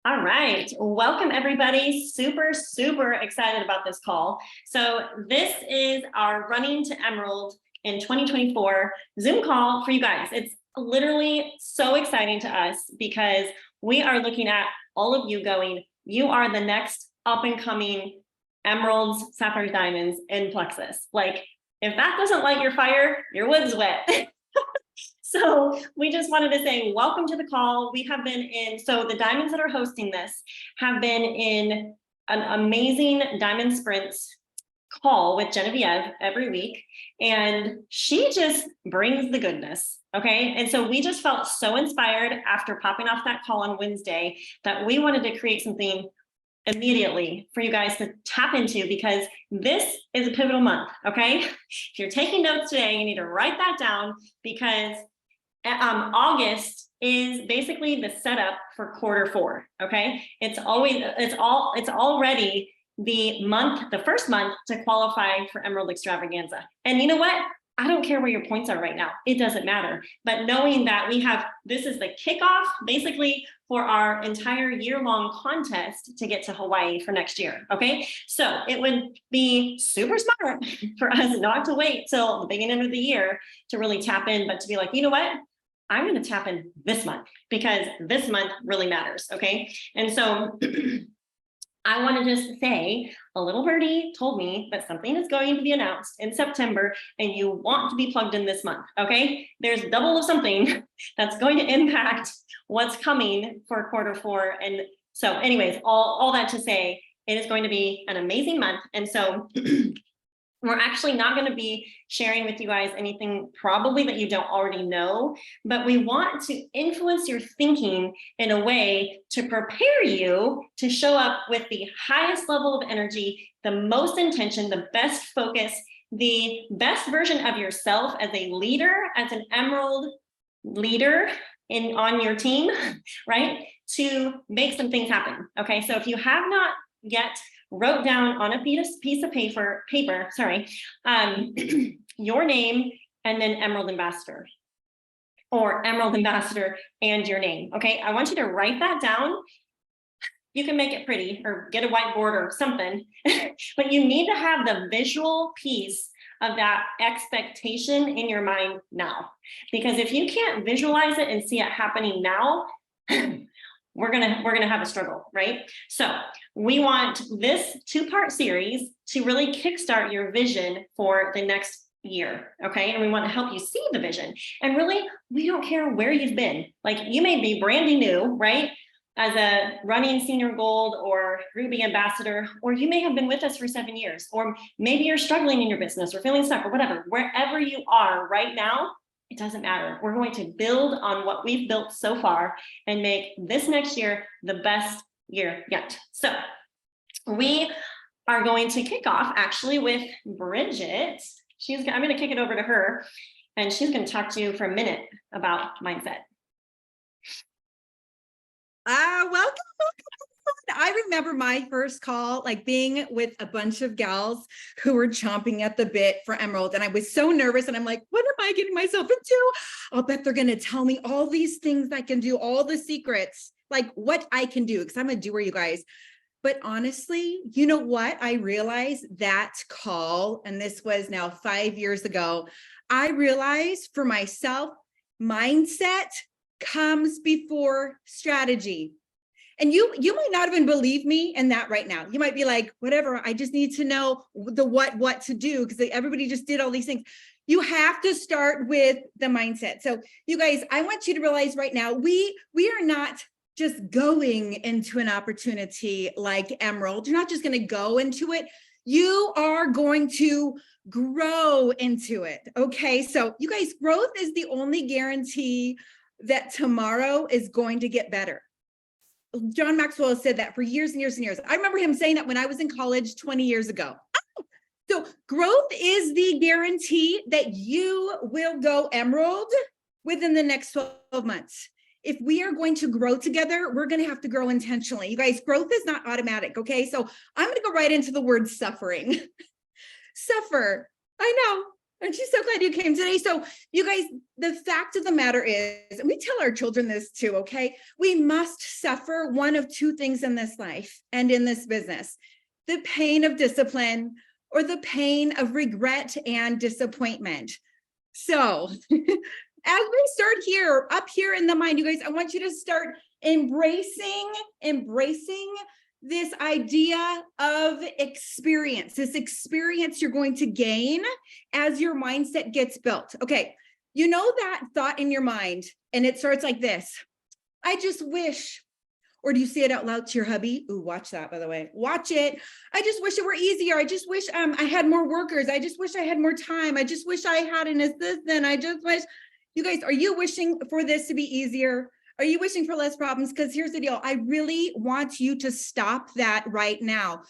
All right, welcome everybody. Super excited about this call. So this is our Running to Emerald in 2024 Zoom call for you guys. It's literally so exciting to us because we are looking at all of you going, you are the next up and coming emeralds, sapphires, diamonds in Plexus. Like if that doesn't light your fire, your wood's wet. So we just wanted to say, welcome to the call. We have been so the diamonds that are hosting this have been in an amazing Diamond Sprints call with Genevieve every week. And she just brings the goodness. Okay. And so we just felt so inspired after popping off that call on Wednesday that we wanted to create something immediately for you guys to tap into because this is a pivotal month. Okay. If you're taking notes today, you need to write that down because August is basically the setup for Q4. Okay, it's already the first month to qualify for Emerald Extravaganza. And you know what? I don't care where your points are right now. It doesn't matter. But knowing that this is the kickoff basically for our entire year-long contest to get to Hawaii for next year. Okay, so it would be super smart for us not to wait till the beginning of the year to really tap in, but to be like, you know what? I'm going to tap in this month because this month really matters. Okay. And so I want to just say a little birdie told me that something is going to be announced in September and you want to be plugged in this month. Okay. There's double of something that's going to impact what's coming for Q4. And so anyways, all that to say, it is going to be an amazing month. And so we're actually not going to be sharing with you guys anything probably that you don't already know, but we want to influence your thinking in a way to prepare you to show up with the highest level of energy, the most intention, the best focus, the best version of yourself as a leader, as an Emerald leader on your team, right? To make some things happen. Okay, so if you have not yet wrote down on a piece of paper, your name and then Emerald Ambassador or Emerald Ambassador and your name. Okay, I want you to write that down. You can make it pretty or get a whiteboard or something, but you need to have the visual piece of that expectation in your mind now. Because if you can't visualize it and see it happening now, we're gonna have a struggle, right? So we want this two-part series to really kickstart your vision for the next year, okay? And we want to help you see the vision. And really, we don't care where you've been. Like you may be brandy new, right? As a running senior gold or Ruby ambassador, or you may have been with us for 7 years, or maybe you're struggling in your business or feeling stuck or whatever. Wherever you are right now, it doesn't matter. We're going to build on what we've built so far and make this next year the best year yet. So we are going to kick off actually with Bridget. I'm going to kick it over to her and she's going to talk to you for a minute about mindset. Welcome. I remember my first call, like being with a bunch of gals who were chomping at the bit for Emerald. And I was so nervous and I'm like, what am I getting myself into? I'll bet they're going to tell me all these things I can do, all the secrets, like what I can do, because I'm a doer, you guys. But honestly, you know what? I realized that call, and this was now 5 years ago, I realized for myself, mindset comes before strategy. And you might not even believe me in that right now. You might be like, whatever, I just need to know the what to do because everybody just did all these things. You have to start with the mindset. So you guys, I want you to realize right now, we are not just going into an opportunity like Emerald. You're not just going to go into it. You are going to grow into it. Okay. So you guys, growth is the only guarantee that tomorrow is going to get better. John Maxwell has said that for years and years and years. I remember him saying that when I was in college 20 years ago. So growth is the guarantee that you will go Emerald within the next 12 months. If we are going to grow together, we're going to have to grow intentionally. You guys, growth is not automatic. Okay. So I'm going to go right into the word suffering. Suffer. I know. Aren't you so glad you came today? So you guys, the fact of the matter is, and we tell our children this too, okay? We must suffer one of two things in this life and in this business: the pain of discipline or the pain of regret and disappointment. So as we start here, up here in the mind, you guys, I want you to start embracing this idea of experience, this experience you're going to gain as your mindset gets built. Okay, you know that thought in your mind, and it starts like this: I just wish. Or do you say it out loud to your hubby? Ooh, watch that, by the way. Watch it. I just wish it were easier. I just wish I had more workers. I just wish I had more time. I just wish I had an assistant. I just wish. You guys, are you wishing for this to be easier? Are you wishing for less problems? Because here's the deal. I really want you to stop that right now.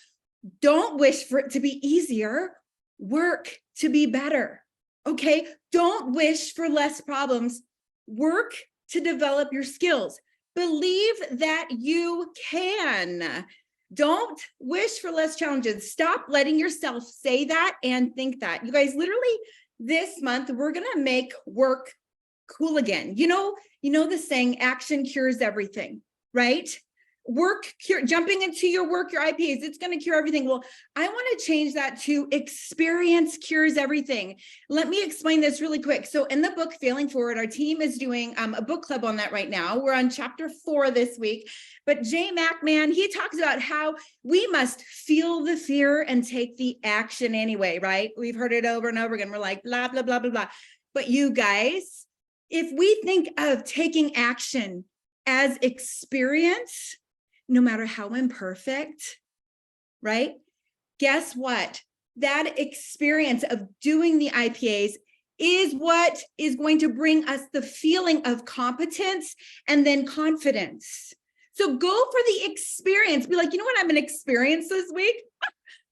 Don't wish for it to be easier. Work to be better. Okay? Don't wish for less problems. Work to develop your skills. Believe that you can. Don't wish for less challenges. Stop letting yourself say that and think that. You guys, literally this month, we're going to make work cool again. You know the saying, action cures everything, right? Jumping into your work, your IPAs, it's going to cure everything. Well, I want to change that to experience cures everything. Let me explain this really quick. So in the book, Failing Forward, our team is doing a book club on that right now. We're on chapter 4 this week, but Jay Mackman, he talks about how we must feel the fear and take the action anyway, right? We've heard it over and over again. We're like, blah, blah, blah, blah, blah. But you guys, if we think of taking action as experience, no matter how imperfect, right? Guess what? That experience of doing the IPAs is what is going to bring us the feeling of competence and then confidence. So go for the experience. Be like, you know what I'm going to experience this week?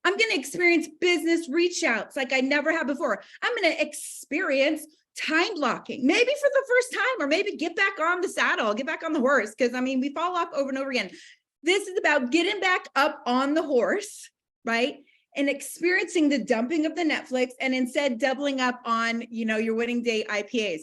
I'm going to experience business reach outs like I never have before. I'm going to experience time blocking, maybe for the first time, or maybe get back on the saddle, get back on the horse. Because I mean, we fall off over and over again. This is about getting back up on the horse, right? And experiencing the dumping of the Netflix and instead doubling up on, your winning day IPAs.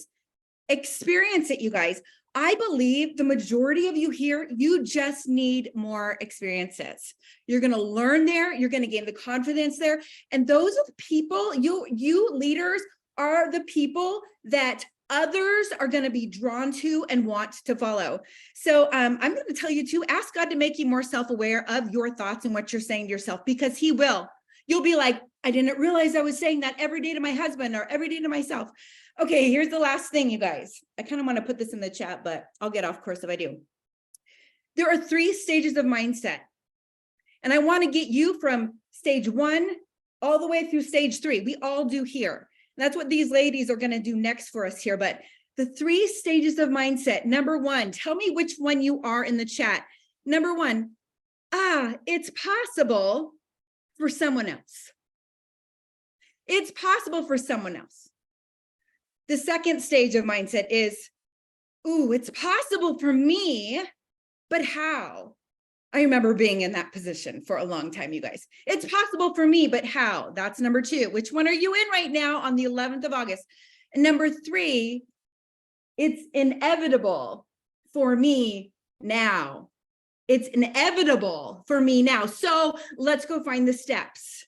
Experience it, you guys. I believe the majority of you here, you just need more experiences. You're going to learn there. You're going to gain the confidence there. And those are the people, you leaders are the people that others are going to be drawn to and want to follow. So I'm going to tell you to ask God to make you more self-aware of your thoughts and what you're saying to yourself, because he will. You'll be like, I didn't realize I was saying that every day to my husband or every day to myself. Okay, here's the last thing, you guys. I kind of want to put this in the chat, but I'll get off course if I do. There are 3 stages of mindset. And I want to get you from stage 1 all the way through stage 3. We all do here. That's what these ladies are going to do next for us here. But the 3 stages of mindset. Number 1, tell me which one you are in the chat. Number 1, it's possible for someone else. It's possible for someone else. The second stage of mindset is, it's possible for me, but how? I remember being in that position for a long time, you guys. It's possible for me, but how? That's number 2. Which one are you in right now on the 11th of August? And number 3, it's inevitable for me now. It's inevitable for me now. So let's go find the steps.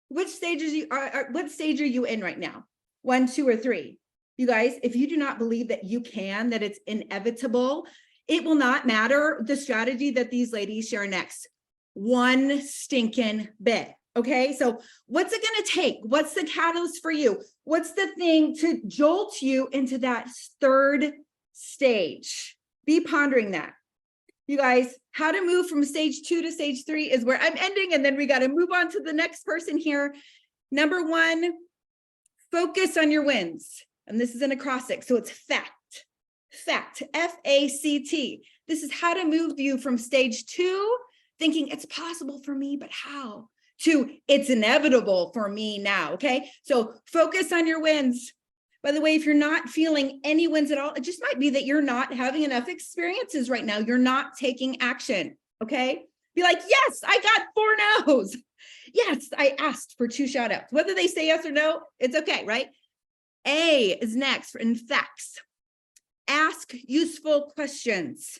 What stage are you in right now? 1, 2, or 3? You guys, if you do not believe that you can, that it's inevitable, it will not matter the strategy that these ladies share next. One stinking bit. Okay. So what's it going to take? What's the catalyst for you? What's the thing to jolt you into that 3rd stage? Be pondering that. You guys, how to move from stage 2 to stage 3 is where I'm ending. And then we got to move on to the next person here. Number 1, focus on your wins. And this is an acrostic. So it's FACT. Fact, F-A-C-T. This is how to move you from stage 2, thinking it's possible for me, but how? To it's inevitable for me now, okay? So focus on your wins. By the way, if you're not feeling any wins at all, it just might be that you're not having enough experiences right now. You're not taking action, okay? Be like, yes, I got 4 no's. Yes, I asked for 2 shout outs. Whether they say yes or no, it's okay, right? A is next for infects. Ask useful questions.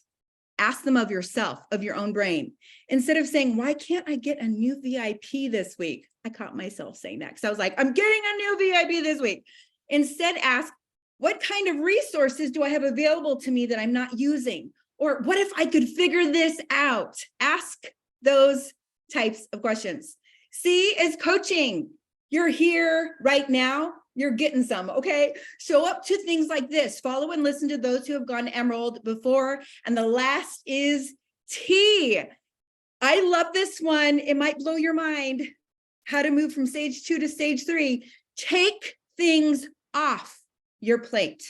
Ask them of yourself, of your own brain. Instead of saying, why can't I get a new VIP this week? I caught myself saying that because I was like, I'm getting a new VIP this week. Instead, ask, what kind of resources do I have available to me that I'm not using? Or what if I could figure this out? Ask those types of questions. C is coaching. You're here right now. You're getting some, okay? Show up to things like this. Follow and listen to those who have gone Emerald before. And the last is T. I love this one. It might blow your mind. How to move from stage 2 to stage 3. Take things off your plate.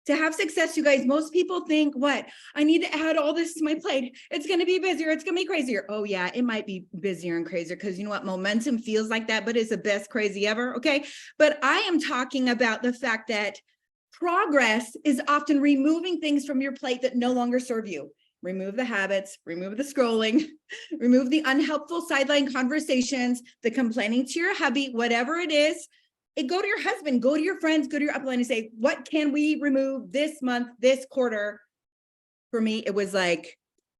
To have success, you guys, most people think, what? I need to add all this to my plate. It's going to be busier. It's going to be crazier. Oh yeah, it might be busier and crazier because you know what? Momentum feels like that, but it's the best crazy ever. Okay. But I am talking about the fact that progress is often removing things from your plate that no longer serve you. Remove the habits, remove the scrolling, remove the unhelpful sideline conversations, the complaining to your hubby, whatever it is. Go to your husband, go to your friends, go to your upline and say, what can we remove this month, this quarter? For me, it was like,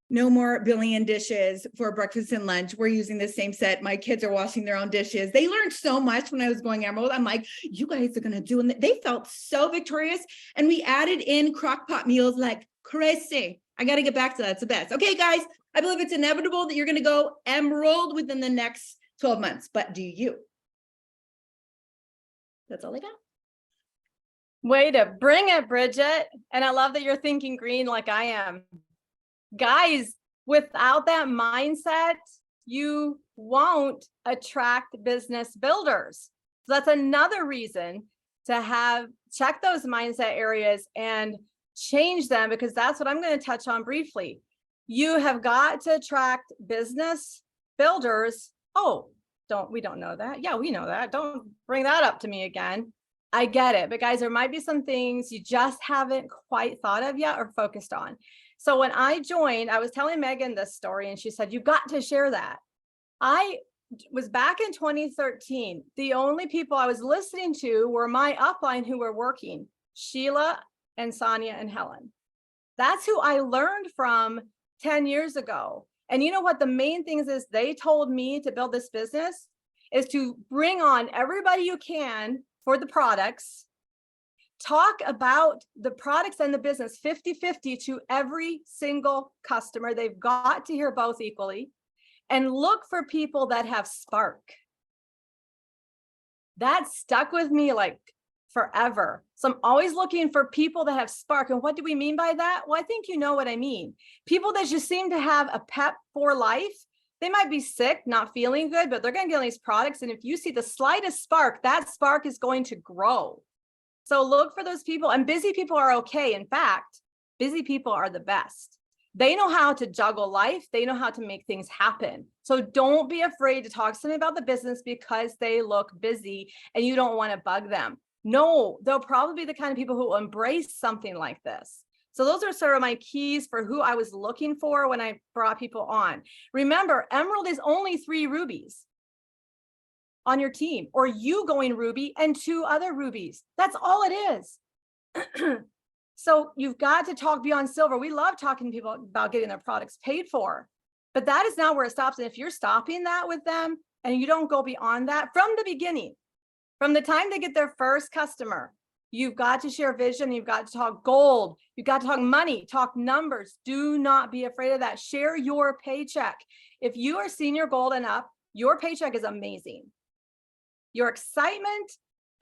no more billion dishes for breakfast and lunch. We're using the same set. My kids are washing their own dishes. They learned so much when I was going Emerald. I'm like, you guys are going to do it. They felt so victorious. And we added in crock pot meals like crazy. I got to get back to that. It's the best. Okay, guys, I believe it's inevitable that you're going to go Emerald within the next 12 months. But do you? That's all I got. Way to bring it, Bridget. And I love that you're thinking green like I am. Guys, without that mindset, you won't attract business builders. So that's another reason to check those mindset areas and change them, because that's what I'm going to touch on briefly. You have got to attract business builders. Oh, we don't know that. Yeah, we know that. Don't bring that up to me again. I get it. But guys, there might be some things you just haven't quite thought of yet or focused on. So when I joined, I was telling Megan this story and she said, you've got to share that. I was back in 2013. The only people I was listening to were my upline who were working, Sheila and Sonia and Helen. That's who I learned from 10 years ago. And you know what? The main things is they told me to build this business is to bring on everybody you can for the products, talk about the products and the business 50-50 to every single customer. They've got to hear both equally, and look for people that have spark. That stuck with me like forever. So I'm always looking for people that have spark. And what do we mean by that? Well, I think you know what I mean. People that just seem to have a pep for life. They might be sick, not feeling good, but they're going to get on these products. And if you see the slightest spark, that spark is going to grow. So look for those people. And busy people are okay. In fact, busy people are the best. They know how to juggle life. They know how to make things happen. So don't be afraid to talk to them about the business because they look busy and you don't want to bug them. No, they'll probably be the kind of people who will embrace something like this. So those are sort of my keys for who I was looking for when I brought people on. Remember, Emerald is only 3 rubies on your team, or you going Ruby and 2 other rubies. That's all it is. So you've got to talk beyond silver. We love talking to people about getting their products paid for, but that is not where it stops. And if you're stopping that with them and you don't go beyond that from the beginning, from the time they get their first customer, you've got to share vision. You've got to talk gold. You've got to talk money, talk numbers. Do not be afraid of that. Share your paycheck. If you are senior gold and up, your paycheck is amazing. Your excitement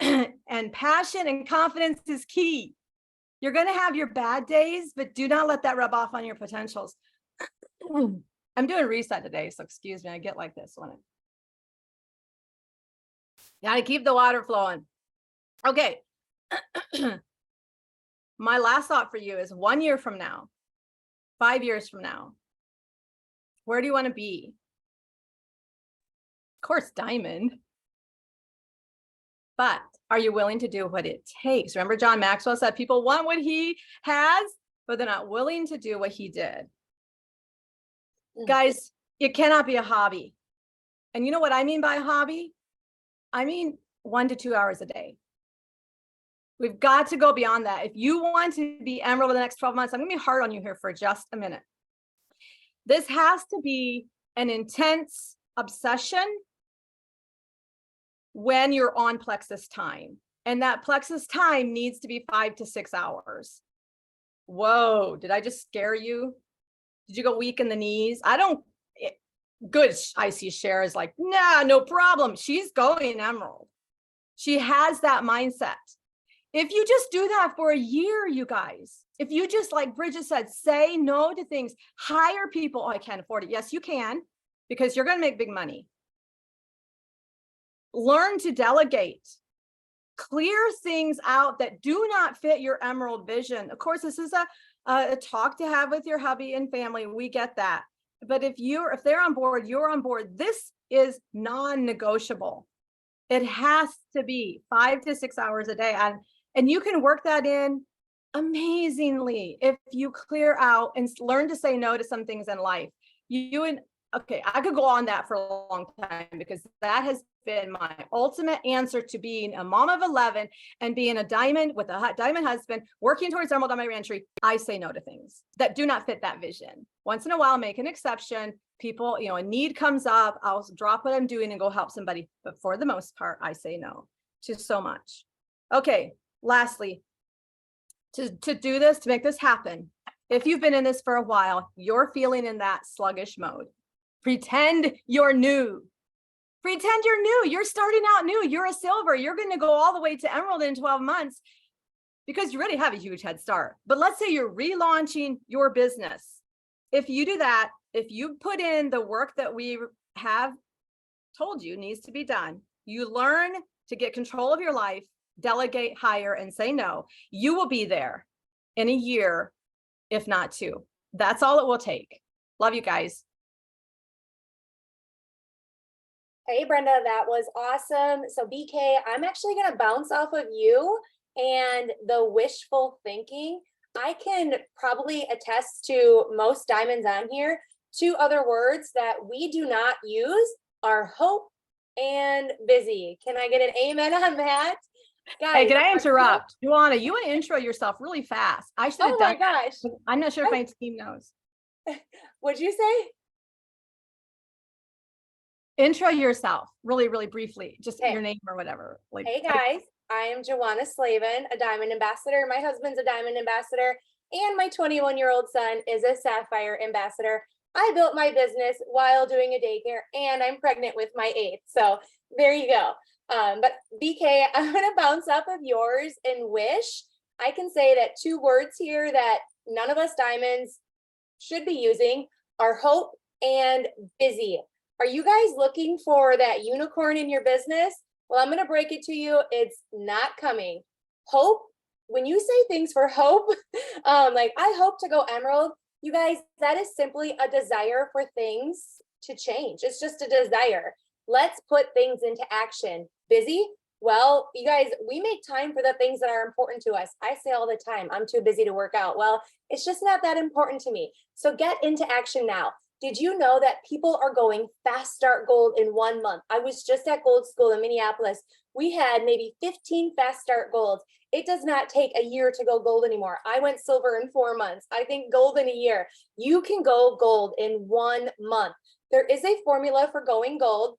and passion and confidence is key. You're going to have your bad days, but do not let that rub off on your potentials. I'm doing reset today, so excuse me. I get like this when gotta keep the water flowing. Okay. My last thought for you is 1 year from now, 5 years from now, where do you want to be? Of course, diamond. But are you willing to do what it takes? Remember, John Maxwell said people want what he has, but they're not willing to do what he did. Guys, it cannot be a hobby. And you know what I mean by a hobby? I mean 1 to 2 hours a day. We've got to go beyond that. If you want to be Emerald in the next 12 months, I'm gonna be hard on you here for just a minute. This has to be an intense obsession when you're on plexus time. And that plexus time needs to be 5 to 6 hours. Whoa, did I just scare you? Did you go weak in the knees? Good. I see Cher is like, nah, no problem. She's going Emerald. She has that mindset. If you just do that for a year, you guys, if you just, like Bridget said, say no to things, hire people. Oh, I can't afford it. Yes, you can, because you're going to make big money. Learn to delegate. Clear things out that do not fit your Emerald vision. Of course, this is a talk to have with your hubby and family. We get that. But if they're on board, you're on board. This is non-negotiable. It has to be 5 to 6 hours a day. And you can work that in amazingly if you clear out and learn to say no to some things in life. Okay, I could go on that for a long time, because that has been my ultimate answer to being a mom of 11 and being a diamond with a diamond husband, working towards Emerald on my reentry. I say no to things that do not fit that vision. Once in a while, make an exception. People, a need comes up, I'll drop what I'm doing and go help somebody. But for the most part, I say no to so much. Okay, lastly, to do this, to make this happen, if you've been in this for a while, you're feeling in that sluggish mode. Pretend you're new. Pretend you're new. You're starting out new. You're a silver. You're going to go all the way to Emerald in 12 months because you already have a huge head start. But let's say you're relaunching your business. If you do that, if you put in the work that we have told you needs to be done, you learn to get control of your life, delegate, hire, and say no, you will be there in a year, if not 2. That's all it will take. Love you guys. Hey, Brenda, that was awesome. So BK, I'm actually going to bounce off of you and the wishful thinking. I can probably attest to most diamonds on here. 2 other words that we do not use are hope and busy. Can I get an amen on that? Guys, hey, can I interrupt? Joanna, you want to intro yourself really fast. I should have oh done. my gosh. I'm not sure if my team knows. What'd you say? Intro yourself really, really briefly, just Okay. your name or whatever. Like, Hey guys, I am Joanna Slavin, a diamond ambassador. My husband's a diamond ambassador, and my 21-year-old son is a sapphire ambassador. I built my business while doing a daycare, and I'm pregnant with my 8th. So there you go. But BK, I'm going to bounce off of yours and wish. I can say that 2 words here that none of us diamonds should be using are hope and busy. Are you guys looking for that unicorn in your business? Well, I'm going to break it to you. It's not coming. Hope, when you say things for hope, like I hope to go Emerald, you guys, that is simply a desire for things to change. It's just a desire. Let's put things into action. Busy? Well, you guys, we make time for the things that are important to us. I say all the time, I'm too busy to work out. Well, it's just not that important to me. So get into action now. Did you know that people are going fast start gold in 1 month? I was just at Gold School in Minneapolis. We had maybe 15 fast start golds. It does not take a year to go gold anymore. I went silver in 4 months. I think gold in a year. You can go gold in 1 month. There is a formula for going gold.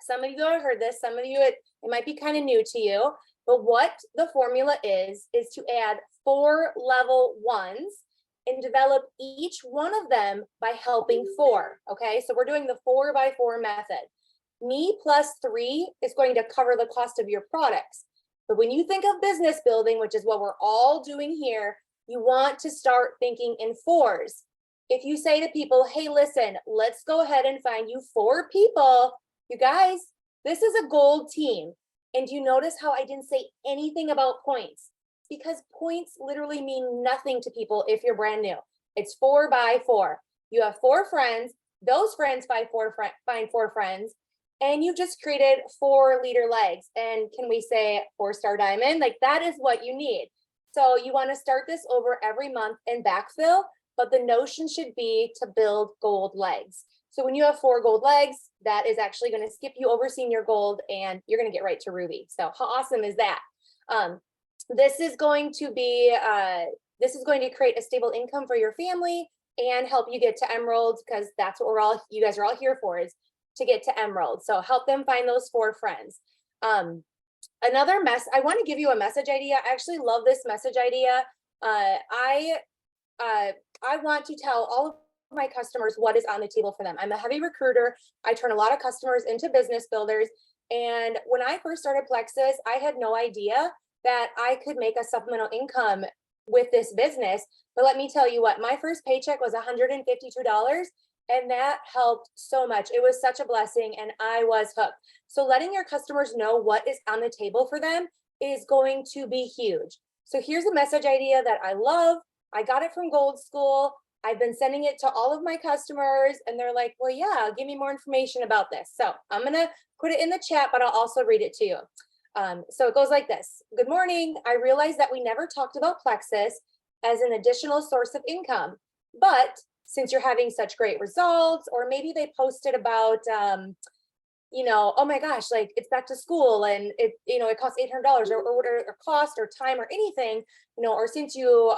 Some of you have heard this. Some of you, it might be kind of new to you. But what the formula is to add 4 level 1s and develop each one of them by helping 4. Okay, so we're doing the 4x4 method. Me plus 3 is going to cover the cost of your products. But when you think of business building, which is what we're all doing here, you want to start thinking in 4s. If you say to people, hey, listen, let's go ahead and find you 4 people. You guys, this is a gold team. And you notice how I didn't say anything about points? Because points literally mean nothing to people if you're brand new. It's 4x4. You have 4 friends. Those friends find 4 friends. And you've just created 4 leader legs. And can we say 4-star diamond? Like that is what you need. So you want to start this over every month and backfill. But the notion should be to build gold legs. So when you have 4 gold legs, that is actually going to skip you over senior gold and you're going to get right to ruby. So how awesome is that? This is going to be, this is going to create a stable income for your family and help you get to Emerald, because that's what you guys are all here for, is to get to Emerald. So help them find those 4 friends. I want to give you a message idea. I actually love this message idea. I want to tell all of my customers what is on the table for them. I'm a heavy recruiter. I turn a lot of customers into business builders. And when I first started Plexus, I had no idea that I could make a supplemental income with this business. But let me tell you what, my first paycheck was $152. And that helped so much. It was such a blessing and I was hooked. So letting your customers know what is on the table for them is going to be huge. So here's a message idea that I love. I got it from Gold School. I've been sending it to all of my customers and they're like, well, yeah, give me more information about this. So I'm gonna put it in the chat, but I'll also read it to you. So it goes like this. Good morning. I realize that we never talked about Plexus as an additional source of income, but since you're having such great results, or maybe they posted about, oh my gosh, like it's back to school and it costs $800 or whatever, or cost or time or anything, or since you,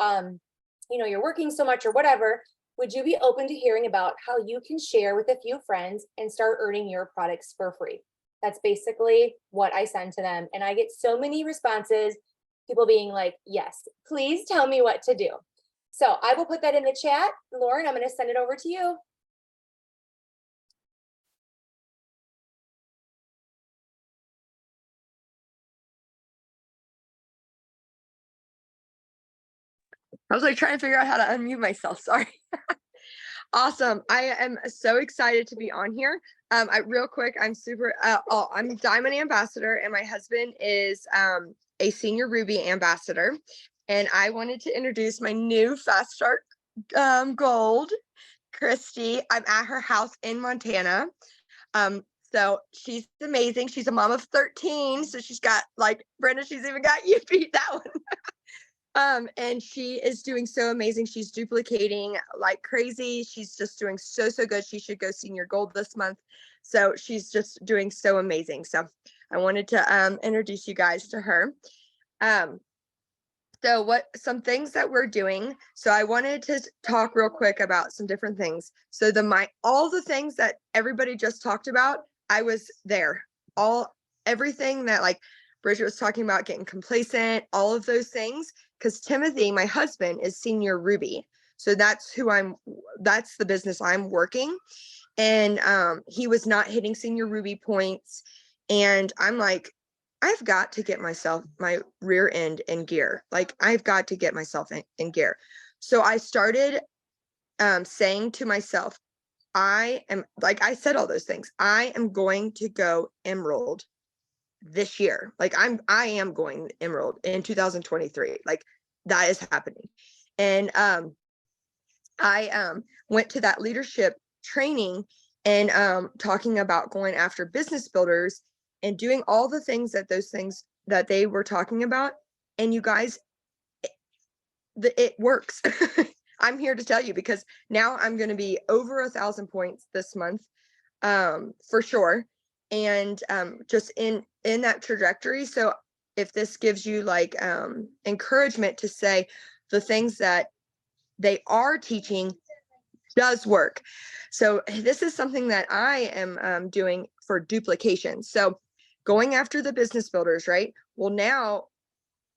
you're working so much or whatever, would you be open to hearing about how you can share with a few friends and start earning your products for free? That's basically what I send to them. And I get so many responses, people being like, yes, please tell me what to do. So I will put that in the chat. Lauren, I'm going to send it over to you. I was like trying to figure out how to unmute myself. Sorry. Awesome. I am so excited to be on here. Real quick, I'm I'm Diamond Ambassador and my husband is a Senior Ruby Ambassador. And I wanted to introduce my new Fast Start Gold, Christy. I'm at her house in Montana. So she's amazing. She's a mom of 13. So she's got, like Brenda, she's even got you beat that one. And she is doing so amazing. She's duplicating like crazy. She's just doing so good. She should go Senior Gold this month. So she's just doing so amazing. So I wanted to introduce you guys to her. So some things that we're doing. So I wanted to talk real quick about some different things. So all the things that everybody just talked about, I was there. Everything that like Bridget was talking about, getting complacent, all of those things. Because Timothy, my husband, is Senior Ruby. So that's the business I'm working. And he was not hitting Senior Ruby points. And I'm like, I've got to get my rear end in gear. Like I've got to get myself in gear. So I started saying to myself, I said all those things. I am going to go Emerald this year. Like I am going Emerald in 2023. Like that is happening. And I went to that leadership training and talking about going after business builders and doing all the things that they were talking about. And you guys, it works. I'm here to tell you, because now I'm going to be over 1,000 points this month, for sure. And just in that trajectory. So if this gives you like encouragement to say the things that they are teaching does work. So this is something that I am doing for duplication. So going after the business builders, right? Well, now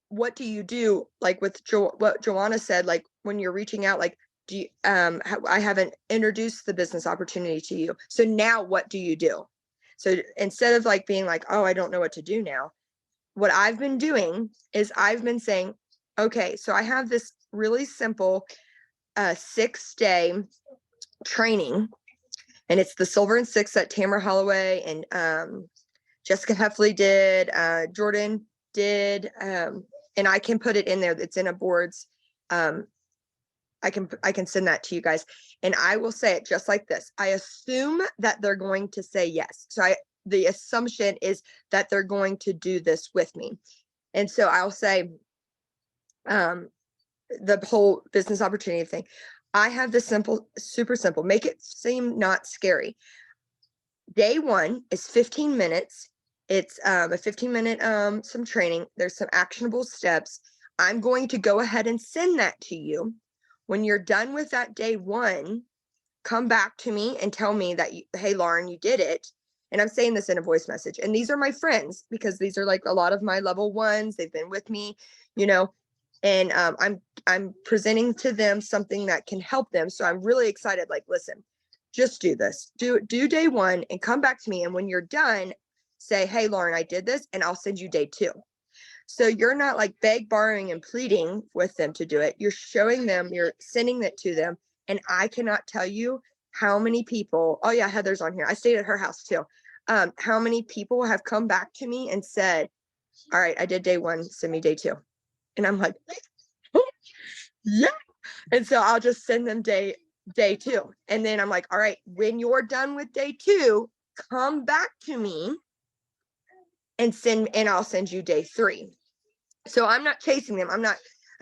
what do you do? Like with what Joanna said, like when you're reaching out, like, do you, I haven't introduced the business opportunity to you. So now what do you do? So instead of like being like, oh, I don't know what to do now, what I've been doing is I've been saying, okay, so I have this really simple 6-day training, and it's the Silver and Six that Tamara Holloway and Jessica Heffley did, Jordan did, and I can put it in there. It's in a boards. I can send that to you guys, and I will say it just like this. I assume that they're going to say yes. So the assumption is that they're going to do this with me. And so I'll say, the whole business opportunity thing, I have this super simple, make it seem not scary. Day one is 15 minutes. It's a 15-minute some training. There's some actionable steps. I'm going to go ahead and send that to you. When you're done with that day one, come back to me and tell me that hey, Lauren, you did it. And I'm saying this in a voice message. And these are my friends, because these are like a lot of my level ones. They've been with me, you know, and I'm presenting to them something that can help them. So I'm really excited. Like, listen, just do this. Do day one and come back to me. And when you're done, say, hey, Lauren, I did this, and I'll send you day two. So you're not like borrowing and pleading with them to do it. You're showing them, you're sending it to them. And I cannot tell you how many people, oh yeah, Heather's on here. I stayed at her house too. How many people have come back to me and said, all right, I did day one, send me day two. And I'm like, oh, yeah. And so I'll just send them day two. And then I'm like, all right, when you're done with day two, come back to me and I'll send you day three. So I'm not chasing them. I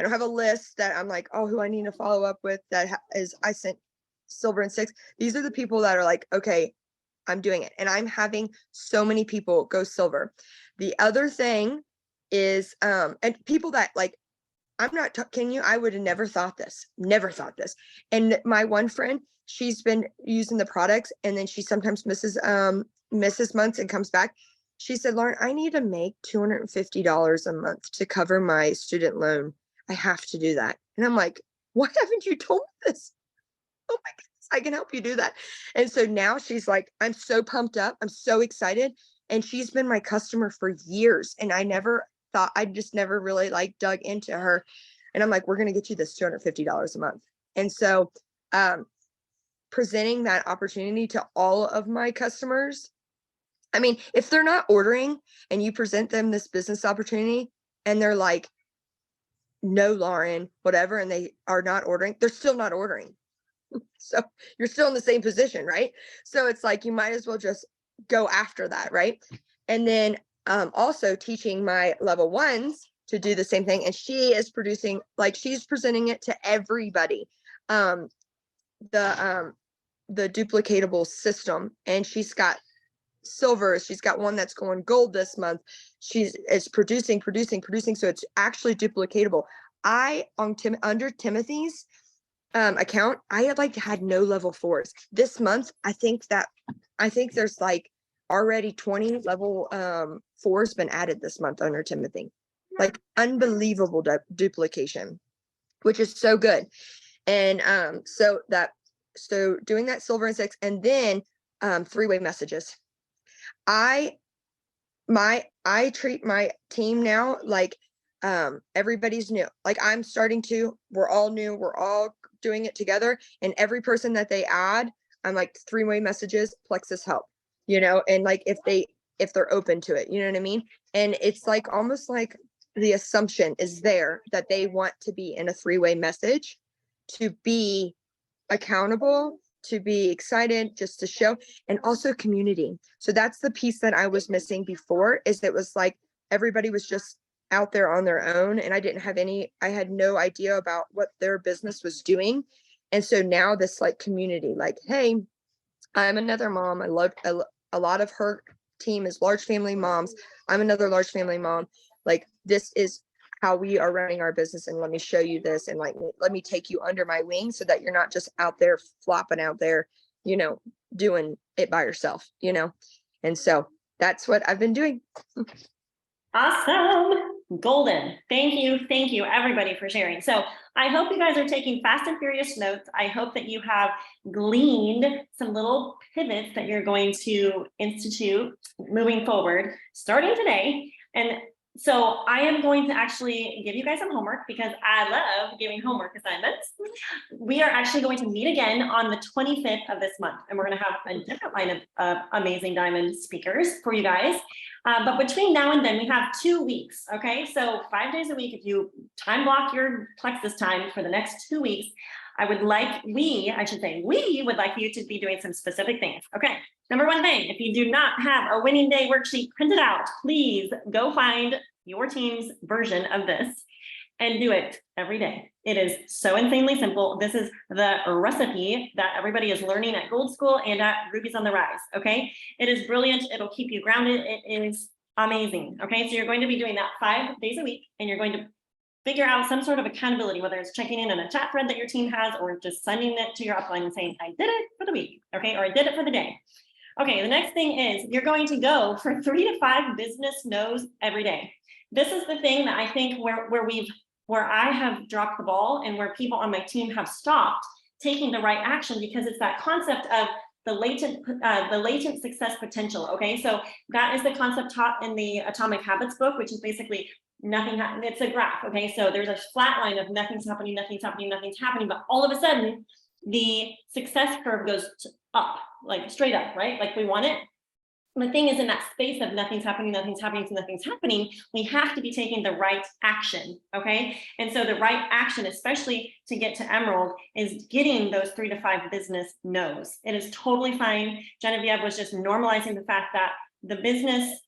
don't have a list that I'm like, oh, who I need to follow up with I sent silver and 6. These are the people that are like, okay, I'm doing it. And I'm having so many people go silver. The other thing is, and people that like, I'm not kidding you, I would have never thought this. And my one friend, she's been using the products, and then she sometimes misses months and comes back. She said, Lauren, I need to make $250 a month to cover my student loan. I have to do that. And I'm like, why haven't you told me this? Oh my goodness, I can help you do that. And so now she's like, I'm so pumped up. I'm so excited. And she's been my customer for years. And I just never really like dug into her. And I'm like, we're going to get you this $250 a month. And so presenting that opportunity to all of my customers, I mean, if they're not ordering and you present them this business opportunity and they're like, no, Lauren, whatever, and they are not ordering, they're still not ordering. So you're still in the same position, right? So it's like, you might as well just go after that, right? And then also teaching my level ones to do the same thing. And she is she's presenting it to everybody. The duplicatable system, and she's got silver. She's got one that's going gold this month. It's producing. So it's actually duplicatable. Under Timothy's account, I had no level 4s this month. I think there's like already 20 level 4s been added this month under Timothy. Like unbelievable duplication, which is so good. And so doing that silver and 6, and then 3-way messages. I treat my team now like everybody's new. Like we're all new, we're all doing it together. And every person that they add, I'm like 3-way messages, Plexus help, and like if they're open to it, you know what I mean? And it's like almost like the assumption is there that they want to be in a 3-way message, to be accountable, to be excited, just to show, and also community. So that's the piece that I was missing before, is it was like everybody was just out there on their own, and I had no idea about what their business was doing. And so now this like community, like, hey, I'm another mom. I love a lot of her team is large family moms. I'm another large family mom. Like, this is how we are running our business, and let me show you this, and like, let me take you under my wing so that you're not just out there flopping out there, doing it by yourself, and so that's what I've been doing. Awesome. Golden. Thank you everybody for sharing. So I hope you guys are taking fast and furious notes. I hope that you have gleaned some little pivots that you're going to institute moving forward starting today. And so I am going to actually give you guys some homework, because I love giving homework assignments. We are actually going to meet again on the 25th of this month, and we're going to have a different line of amazing diamond speakers for you guys. But between now and then, we have 2 weeks. Okay, so 5 days a week. If you time block your Plexus time for the next 2 weeks, we would like you to be doing some specific things. Okay. Number one thing, if you do not have a winning day worksheet printed out, please go find your team's version of this and do it every day. It is so insanely simple. This is the recipe that everybody is learning at Gold School and at Rubies on the Rise, okay? It is brilliant. It'll keep you grounded. It is Amazing. Okay, so you're going to be doing that 5 days a week, and you're going to figure out some sort of accountability, whether it's checking in on a chat thread that your team has, or just sending it to your upline and saying, I did it for the week, okay, or I did it for the day. Okay, the next thing is you're going to go for 3 to 5 business no's every day. This is the thing that I think where I have dropped the ball, and where people on my team have stopped taking the right action, because it's that concept of the latent success potential. Okay, so that is the concept taught in the Atomic Habits book, which is basically it's a graph. Okay, so there's a flat line of nothing's happening, but all of a sudden the success curve goes up, like straight up, right? Like we want it. The thing is, in that space of nothing's happening, we have to be taking the right action. Okay, and so the right action, especially to get to Emerald, is getting those 3 to 5 business no's. It is totally fine. Genevieve was just normalizing the fact that the business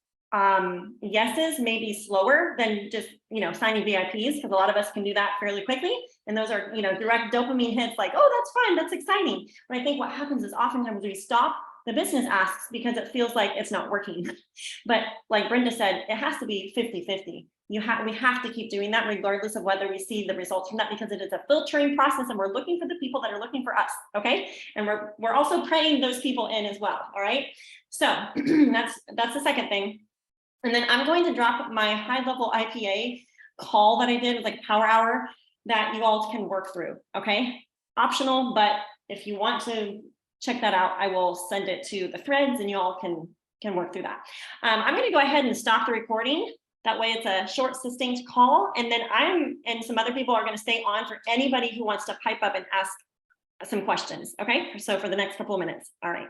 yeses may be slower than just, signing VIPs, because a lot of us can do that fairly quickly. And those are, direct dopamine hits, like, oh, that's fine, that's exciting. But I think what happens is oftentimes we stop, the business asks because it feels like it's not working. But like Brenda said, it has to be 50-50. We have to keep doing that regardless of whether we see the results from that, because it is a filtering process, and we're looking for the people that are looking for us. Okay, and we're also praying those people in as well. All right, so that's the second thing. And then I'm going to drop my high level IPA call that I did with like Power Hour that you all can work through. Okay, optional, but if you want to check that out, I will send it to the threads and you all can work through that. I'm going to go ahead and stop the recording. That way it's a short, succinct call. And then and some other people are going to stay on for anybody who wants to pipe up and ask some questions. Okay, so for the next couple of minutes. All right.